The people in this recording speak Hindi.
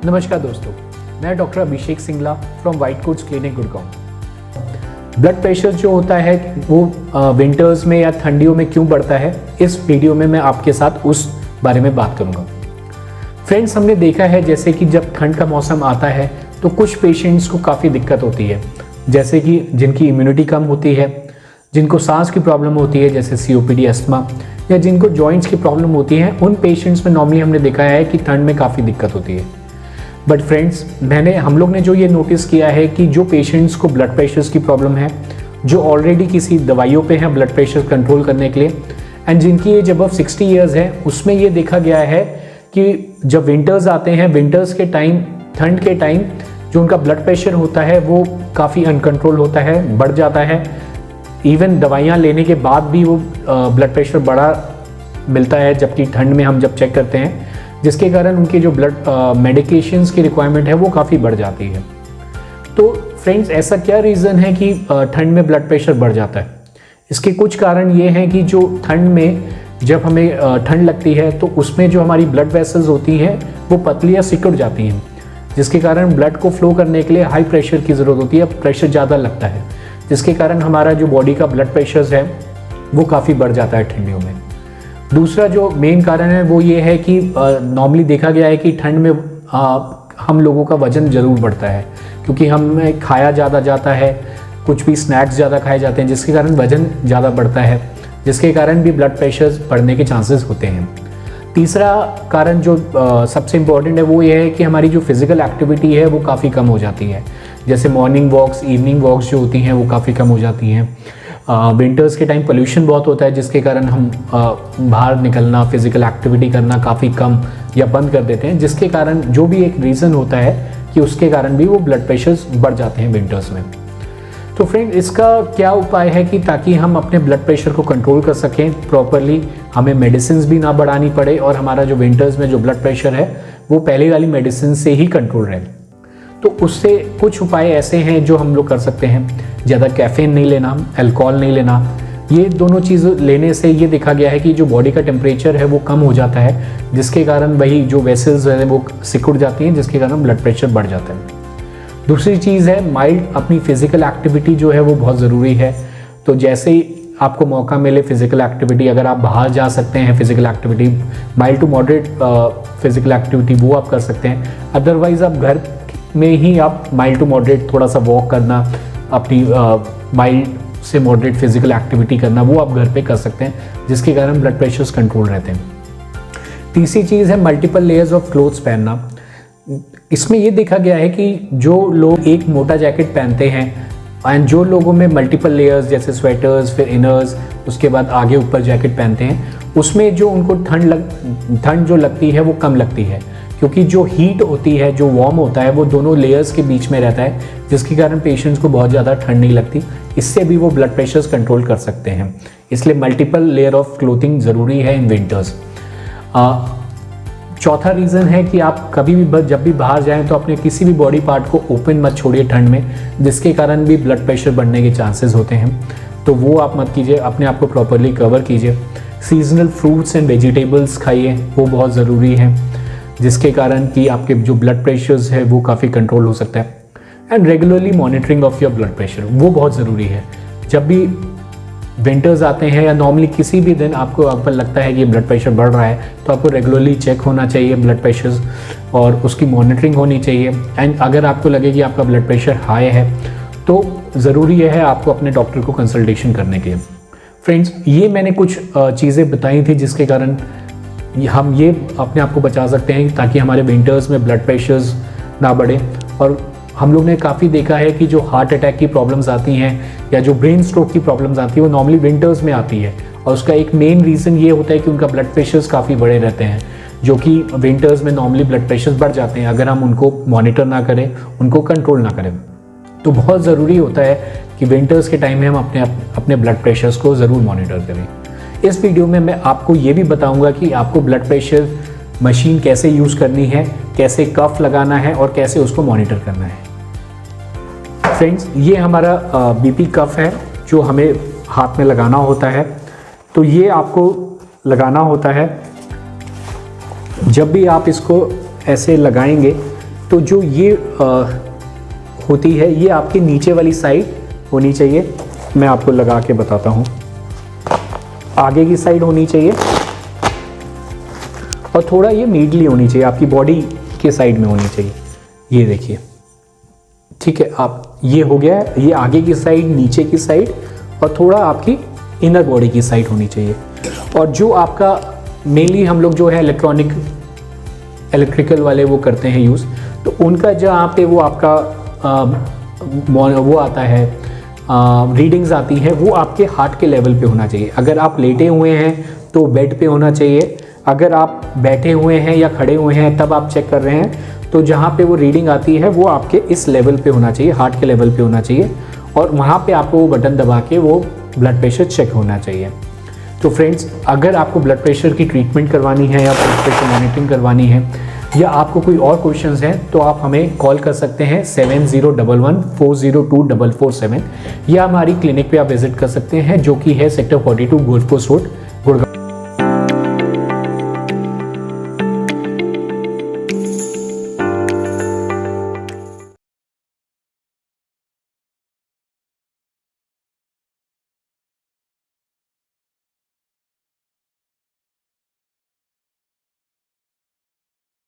नमस्कार दोस्तों, मैं doctor Abhishek Singla from white quotes clinic Gurgaon. Blood pressure जो होता है वो विंटर्स में या ठंडियों में क्यों बढ़ता है, इस वीडियो में मैं आपके साथ उस बारे में बात करूंगा। फ्रेंड्स, हमने देखा है जैसे कि जब ठंड का मौसम आता है तो कुछ पेशेंट्स को काफ़ी दिक्कत होती है, जैसे कि जिनकी इम्यूनिटी कम होती है, जिनको सांस की प्रॉब्लम होती है जैसे COPD, अस्थमा, या जिनको जॉइंट्स की प्रॉब्लम होती है, उन पेशेंट्स में नॉर्मली हमने देखा है कि ठंड में काफ़ी दिक्कत होती है। बट फ्रेंड्स, हम लोग ने जो ये नोटिस किया है कि जो पेशेंट्स को ब्लड प्रेशर की प्रॉब्लम है, जो ऑलरेडी किसी दवाइयों पे हैं ब्लड प्रेशर कंट्रोल करने के लिए, एंड जिनकी एज अबव 60 ईयर्स है, उसमें ये देखा गया है कि जब विंटर्स आते हैं, विंटर्स के टाइम, ठंड के टाइम जो उनका ब्लड प्रेशर होता है वो काफ़ी अनकंट्रोल होता है, बढ़ जाता है। इवन दवाइयाँ लेने के बाद भी वो ब्लड प्रेशर बढ़ा मिलता है, जबकि ठंड में हम जब चेक करते हैं, जिसके कारण उनकी जो ब्लड मेडिकेशंस की रिक्वायरमेंट है वो काफ़ी बढ़ जाती है। तो फ्रेंड्स, ऐसा क्या रीज़न है कि ठंड में ब्लड प्रेशर बढ़ जाता है? इसके कुछ कारण ये हैं कि जो ठंड में जब हमें ठंड लगती है तो उसमें जो हमारी ब्लड वेसल्स होती हैं वो पतली या सिकुड़ जाती हैं, जिसके कारण ब्लड को फ्लो करने के लिए हाई प्रेशर की ज़रूरत होती है, प्रेशर ज़्यादा लगता है, जिसके कारण हमारा जो बॉडी का ब्लड प्रेशर है वो काफ़ी बढ़ जाता है ठंडियों में। दूसरा जो मेन कारण है वो ये है कि नॉर्मली देखा गया है कि ठंड में हम लोगों का वज़न ज़रूर बढ़ता है, क्योंकि हमें खाया ज़्यादा जाता है, कुछ भी स्नैक्स ज़्यादा खाए जाते हैं, जिसके कारण वज़न ज़्यादा बढ़ता है, जिसके कारण भी ब्लड प्रेशर बढ़ने के चांसेस होते हैं। तीसरा कारण जो सबसे इम्पॉर्टेंट है वो ये है कि हमारी जो फिज़िकल एक्टिविटी है वो काफ़ी कम हो जाती है, जैसे मॉर्निंग वॉक्स, इवनिंग वॉक्स जो होती हैं वो काफ़ी कम हो जाती हैं। विंटर्स के टाइम पोल्यूशन बहुत होता है, जिसके कारण हम बाहर निकलना, फिज़िकल एक्टिविटी करना काफ़ी कम या बंद कर देते हैं, जिसके कारण जो भी एक रीज़न होता है कि उसके कारण भी वो ब्लड प्रेशर्स बढ़ जाते हैं विंटर्स में। तो फ्रेंड, इसका क्या उपाय है कि ताकि हम अपने ब्लड प्रेशर को कंट्रोल कर सकें प्रॉपरली, हमें मेडिसिन भी ना बढ़ानी पड़े और हमारा जो विंटर्स में जो ब्लड प्रेशर है वो पहले वाली मेडिसिन से ही कंट्रोल रहे। तो उससे कुछ उपाय ऐसे हैं जो हम लोग कर सकते हैं। ज़्यादा कैफ़ीन नहीं लेना, अल्कोहल नहीं लेना। ये दोनों चीज़ लेने से ये देखा गया है कि जो बॉडी का टेम्परेचर है वो कम हो जाता है, जिसके कारण वही जो वेसल्स है वो सिकुड़ जाती हैं, जिसके कारण ब्लड प्रेशर बढ़ जाता है। दूसरी चीज़ है माइल्ड अपनी फ़िज़िकल एक्टिविटी जो है वो बहुत ज़रूरी है। तो जैसे ही आपको मौका मिले फ़िज़िकल एक्टिविटी, अगर आप बाहर जा सकते हैं physical activity, mild to moderate physical activity वो आप कर सकते हैं। अदरवाइज़ आप घर में ही आप माइल्ड टू मॉडरेट थोड़ा सा वॉक करना, अपनी माइल्ड से मॉडरेट फिजिकल एक्टिविटी करना, वो आप घर पे कर सकते हैं, जिसके कारण ब्लड प्रेशर्स कंट्रोल रहते हैं। तीसरी चीज़ है मल्टीपल लेयर्स ऑफ क्लोथ्स पहनना। इसमें ये देखा गया है कि जो लोग एक मोटा जैकेट पहनते हैं एंड जो लोगों में मल्टीपल लेयर्स जैसे स्वेटर्स, फिर इनर्स, उसके बाद आगे ऊपर जैकेट पहनते हैं, उसमें जो उनको ठंड जो लगती है वो कम लगती है, क्योंकि जो हीट होती है, जो वार्म होता है, वो दोनों लेयर्स के बीच में रहता है, जिसके कारण पेशेंट्स को बहुत ज़्यादा ठंड नहीं लगती। इससे भी वो ब्लड प्रेशर्स कंट्रोल कर सकते हैं। इसलिए मल्टीपल लेयर ऑफ क्लोथिंग ज़रूरी है इन विंटर्स। चौथा रीज़न है कि आप कभी भी जब भी बाहर जाएं तो अपने किसी भी बॉडी पार्ट को ओपन मत छोड़िए ठंड में, जिसके कारण भी ब्लड प्रेशर बढ़ने के चांसेस होते हैं। तो वो आप मत कीजिए, अपने आप को प्रॉपरली कवर कीजिए। सीजनल फ्रूट्स एंड वेजिटेबल्स खाइए, वो बहुत ज़रूरी है, जिसके कारण कि आपके जो ब्लड प्रेशर्स है वो काफ़ी कंट्रोल हो सकता है। And regularly monitoring of your blood pressure वो बहुत ज़रूरी है। जब भी विंटर्स आते हैं या नॉर्मली किसी भी दिन आपको लगता है कि ब्लड प्रेशर बढ़ रहा है, तो आपको रेगुलरली चेक होना चाहिए ब्लड प्रेशर और उसकी मॉनिटरिंग होनी चाहिए। एंड अगर आपको लगे कि आपका ब्लड प्रेशर हाई है तो ज़रूरी है आपको अपने डॉक्टर को कंसल्टेशन करने के लिए। फ्रेंड्स, ये मैंने कुछ चीज़ें बताई थी जिसके कारण हम ये अपने आप को बचा सकते हैं ताकि हमारे विंटर्स में ब्लड प्रेशर्स ना बढ़े। और हम लोग ने काफ़ी देखा है कि जो हार्ट अटैक की प्रॉब्लम्स आती हैं या जो ब्रेन स्ट्रोक की प्रॉब्लम्स आती है वो नॉर्मली विंटर्स में आती है, और उसका एक मेन रीज़न ये होता है कि उनका ब्लड प्रेशर्स काफ़ी बड़े रहते हैं, जो कि विंटर्स में नॉर्मली ब्लड प्रेशर्स बढ़ जाते हैं अगर हम उनको मॉनिटर ना करें, उनको कंट्रोल ना करें। तो बहुत ज़रूरी होता है कि विंटर्स के टाइम में हम अपने ब्लड प्रेशर्स को ज़रूर मॉनिटर करें। इस वीडियो में मैं आपको ये भी बताऊंगा कि आपको ब्लड प्रेशर मशीन कैसे यूज़ करनी है, कैसे कफ लगाना है और कैसे उसको मॉनिटर करना है। फ्रेंड्स, ये हमारा बीपी कफ है जो हमें हाथ में लगाना होता है। तो ये आपको लगाना होता है। जब भी आप इसको ऐसे लगाएंगे तो जो ये होती है ये आपके नीचे वाली साइड होनी चाहिए। मैं आपको लगा के बताता हूँ। आगे की साइड होनी चाहिए और थोड़ा ये मीडली होनी चाहिए, आपकी बॉडी के साइड में होनी चाहिए। ये देखिए, ठीक है। आप ये हो गया, ये आगे की साइड, नीचे की साइड और थोड़ा आपकी इनर बॉडी की साइड होनी चाहिए। और जो आपका मेनली हम लोग जो है इलेक्ट्रिकल वाले वो करते हैं यूज़, तो उनका जहाँ पे वो आपका वो आता है, रीडिंग्स आती हैं, वो आपके हार्ट के लेवल पे होना चाहिए। अगर आप लेटे हुए हैं तो बेड पे होना चाहिए, अगर आप बैठे हुए हैं या खड़े हुए हैं तब आप चेक कर रहे हैं, तो जहाँ पे वो रीडिंग आती है वो आपके इस लेवल पे होना चाहिए, हार्ट के लेवल पे होना चाहिए। और वहाँ पे आपको वो बटन दबा के वो ब्लड प्रेशर चेक होना चाहिए। तो फ्रेंड्स, अगर आपको ब्लड प्रेशर की ट्रीटमेंट करवानी है या ब्लड प्रेशर मॉनिटरिंग करवानी है या आपको कोई और क्वेश्चंस हैं, तो आप हमें कॉल कर सकते हैं 7011402447 या हमारी क्लिनिक पे आप विजिट कर सकते हैं, जो कि है sector 42 golf course road, Gurgaon.